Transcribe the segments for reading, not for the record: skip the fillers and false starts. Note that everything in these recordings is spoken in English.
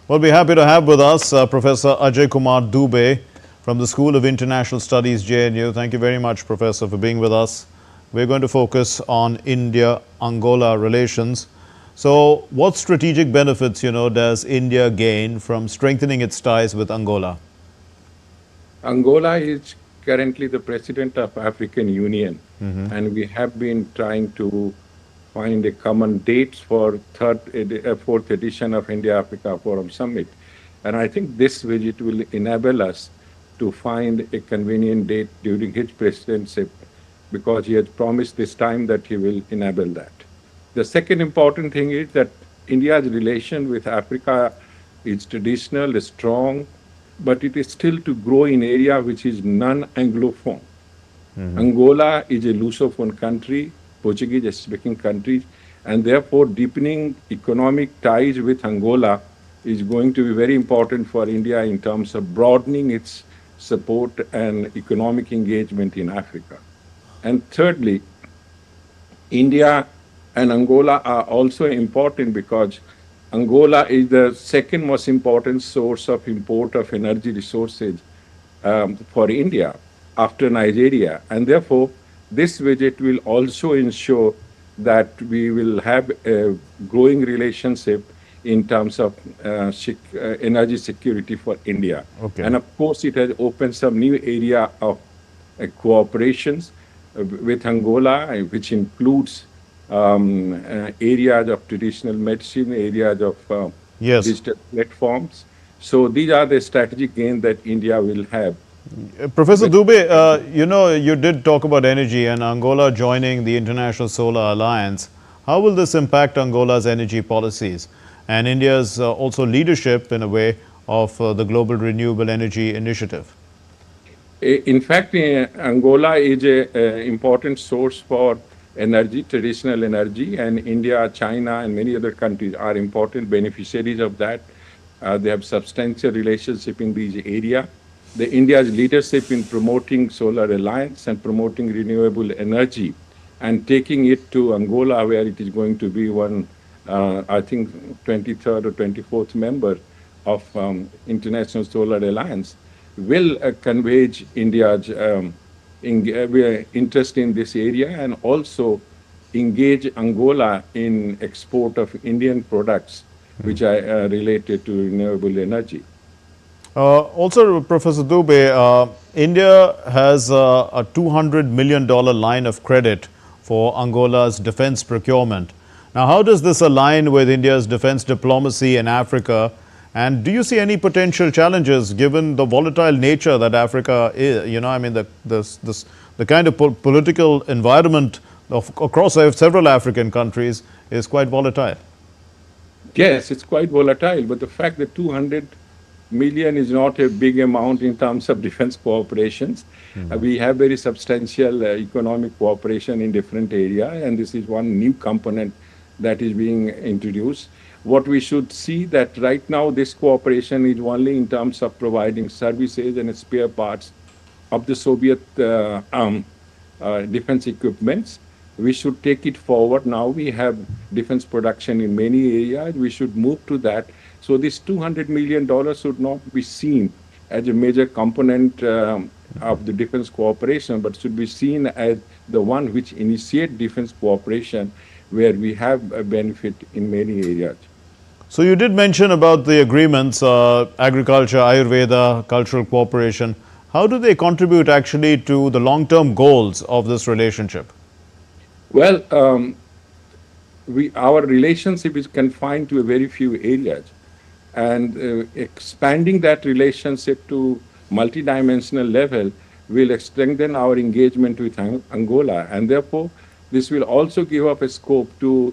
Well, we're happy to have with us Professor Ajay Kumar Dubey from the School of International Studies, JNU. Thank you very much, Professor, for being with us. We're going to focus on India-Angola relations. So what strategic benefits, does India gain from strengthening its ties with Angola? Angola is currently the president of African Union, and we have been trying to find a common date for fourth edition of India-Africa Forum Summit. And I think this visit will enable us to find a convenient date during his presidency, because he has promised this time that he will enable that. The second important thing is that India's relation with Africa is traditional, is strong, but it is still to grow in area which is non-Anglophone. Angola is a Lusophone country, Portuguese-speaking country, and therefore deepening economic ties with Angola is going to be very important for India in terms of broadening its support and economic engagement in Africa. And thirdly, India and Angola are also important because Angola is the second most important source of import of energy resources for India after Nigeria. And therefore, this visit will also ensure that we will have a growing relationship in terms of energy security for India. Okay. And of course, it has opened some new area of cooperations with Angola, which includes areas of traditional medicine, areas of Yes. digital platforms. So these are the strategic gains that India will have. Professor Dubey, you did talk about energy and Angola joining the International Solar Alliance. How will this impact Angola's energy policies and India's also leadership in a way of the Global Renewable Energy Initiative? In fact, Angola is an important source for energy, traditional energy, and India, China, and many other countries are important beneficiaries of that. They have substantial relationship in these areas. India's leadership in promoting Solar Alliance and promoting renewable energy and taking it to Angola, where it is going to be one, I think, 23rd or 24th member of International Solar Alliance, will convey India's interest in this area and also engage Angola in export of Indian products which are related to renewable energy. Also, Professor Dubey, India has a $200 million line of credit for Angola's defense procurement. Now, how does this align with India's defense diplomacy in Africa? And do you see any potential challenges given the volatile nature that Africa is? The kind of political environment across several African countries is quite volatile. Yes, it's quite volatile, but the fact that 200 million is not a big amount in terms of defense cooperations. We have very substantial economic cooperation in different areas, and this is one new component that is being introduced. What we should see that right now this cooperation is only in terms of providing services and spare parts of the Soviet defense equipments. We should take it forward. Now we have defense production in many areas. We should move to that. So this $200 million should not be seen as a major component of the defense cooperation, but should be seen as the one which initiates defense cooperation, where we have a benefit in many areas. So you did mention about the agreements, agriculture, Ayurveda, cultural cooperation. How do they contribute actually to the long-term goals of this relationship? Well, our relationship is confined to a very few areas, and expanding that relationship to multidimensional level will strengthen our engagement with Angola, and therefore this will also give us a scope to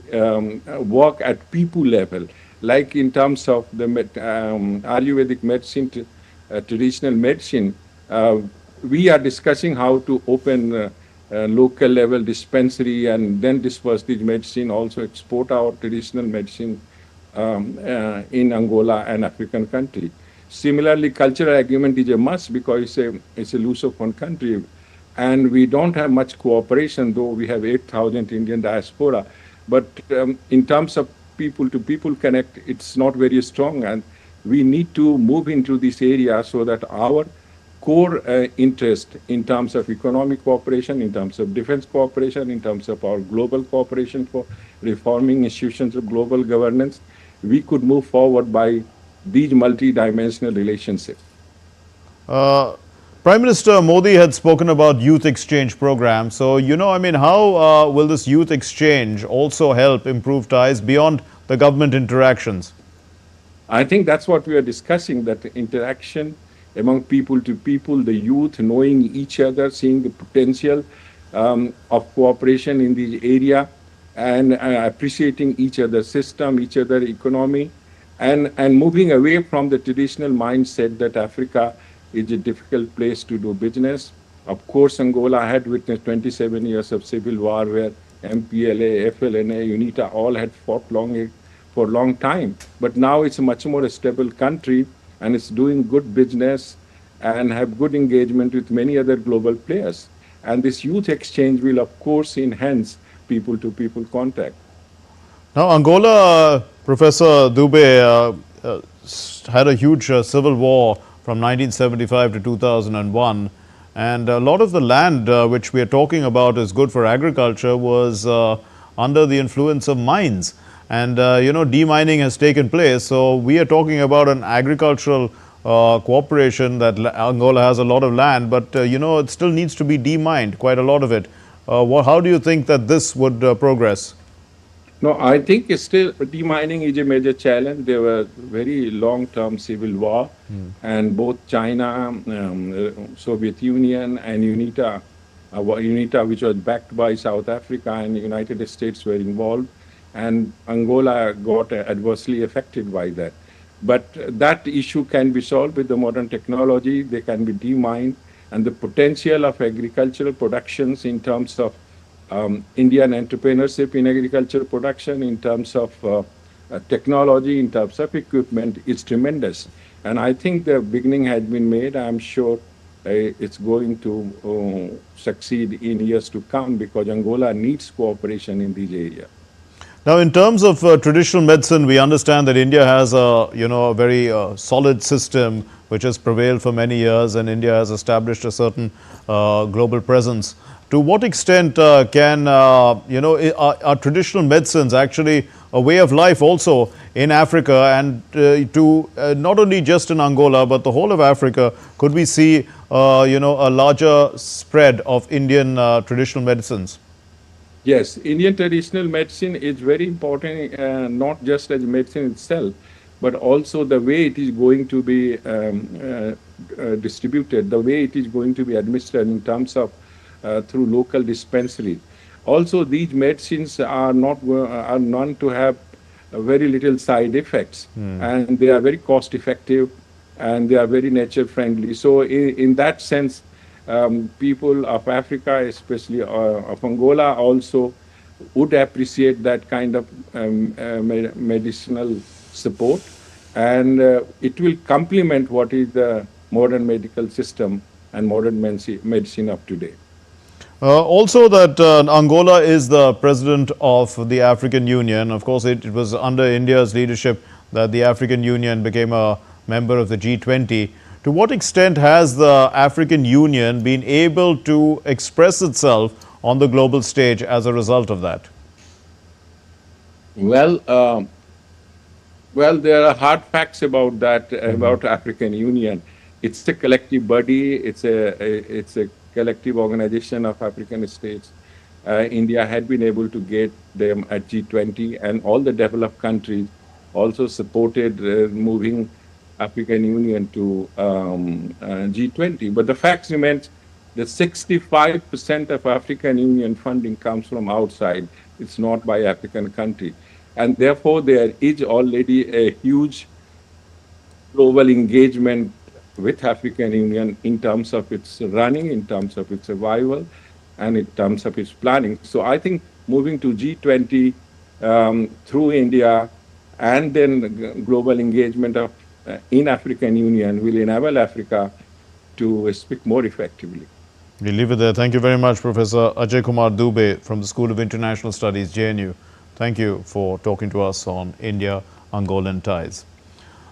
work at people level, like in terms of the Ayurvedic medicine, traditional medicine. We are discussing how to open local level dispensary and then disperse this medicine, also export our traditional medicine in Angola and African country. Similarly, cultural agreement is a must because it's a Lusophone country, and we don't have much cooperation, though we have 8,000 Indian diaspora. But in terms of people-to-people connect, it's not very strong, and we need to move into this area so that our core interest in terms of economic cooperation, in terms of defense cooperation, in terms of our global cooperation for reforming institutions of global governance, we could move forward by these multi-dimensional relationships. Uh, Prime Minister Modi had spoken about youth exchange program. So, I mean, how will this youth exchange also help improve ties beyond the government interactions? I think that's what we are discussing, that interaction among people to people, the youth knowing each other, seeing the potential of cooperation in the area, and appreciating each other's system, each other's economy, and moving away from the traditional mindset that Africa is a difficult place to do business. Of course, Angola had witnessed 27 years of civil war where MPLA, FLNA, UNITA all had fought for a long time. But now it's a much more stable country and it's doing good business and have good engagement with many other global players. And this youth exchange will, of course, enhance people-to-people contact. Now, Angola, Professor Dubey, had a huge civil war from 1975 to 2001. And a lot of the land which we are talking about is good for agriculture was under the influence of mines. And, demining has taken place. So, we are talking about an agricultural cooperation that Angola has a lot of land, but, it still needs to be demined, quite a lot of it. How do you think that this would progress? No, I think it's still demining is a major challenge. There was very long-term civil war, and both China, Soviet Union, and UNITA, which was backed by South Africa and the United States, were involved, and Angola got adversely affected by that. But that issue can be solved with the modern technology. They can be demined, and the potential of agricultural productions in terms of Indian entrepreneurship in agricultural production, in terms of technology, in terms of equipment, is tremendous. And I think the beginning has been made. I'm sure it's going to succeed in years to come because Angola needs cooperation in these areas. Now, in terms of traditional medicine, we understand that India has a very solid system which has prevailed for many years, and India has established a certain global presence. To what extent can are traditional medicines actually a way of life also in Africa, and to not only just in Angola but the whole of Africa? Could we see a larger spread of Indian traditional medicines? Yes, Indian traditional medicine is very important, not just as medicine itself, but also the way it is going to be distributed, the way it is going to be administered in terms of through local dispensaries. Also, these medicines are known to have very little side effects, and they are very cost effective, and they are very nature friendly. So, in that sense, people of Africa, especially of Angola, also would appreciate that kind of medicinal support, and it will complement what is the modern medical system and modern medicine of today. Also that Angola is the president of the African Union. Of course, it was under India's leadership that the African Union became a member of the G20. To what extent has the African Union been able to express itself on the global stage as a result of that? Well, there are hard facts about that, about African Union. It's a collective body. It's a collective organization of African states. India had been able to get them at G20, and all the developed countries also supported moving African Union to G20. But the fact remains that 65% of African Union funding comes from outside. It's not by African country. And therefore, there is already a huge global engagement with African Union in terms of its running, in terms of its survival, and in terms of its planning. So I think moving to G20 through India and then global engagement in African Union will enable Africa to speak more effectively. We'll leave it there. Thank you very much, Professor Ajay Kumar Dubey from the School of International Studies, JNU. Thank you for talking to us on India-Angolan ties.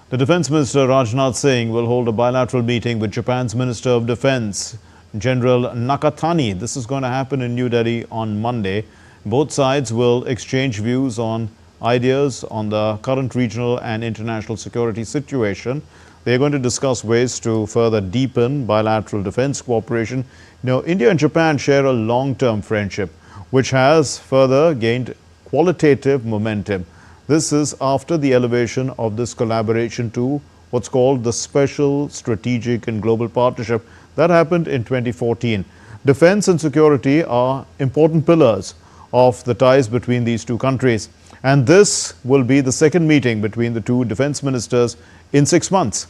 The Defence Minister Rajnath Singh will hold a bilateral meeting with Japan's Minister of Defence, General Nakatani. This is going to happen in New Delhi on Monday. Both sides will exchange views on ideas on the current regional and international security situation. They are going to discuss ways to further deepen bilateral defence cooperation. India and Japan share a long-term friendship, which has further gained qualitative momentum. This is after the elevation of this collaboration to what's called the Special Strategic and Global Partnership. That happened in 2014. Defence and security are important pillars of the ties between these two countries. And this will be the second meeting between the two defence ministers in 6 months.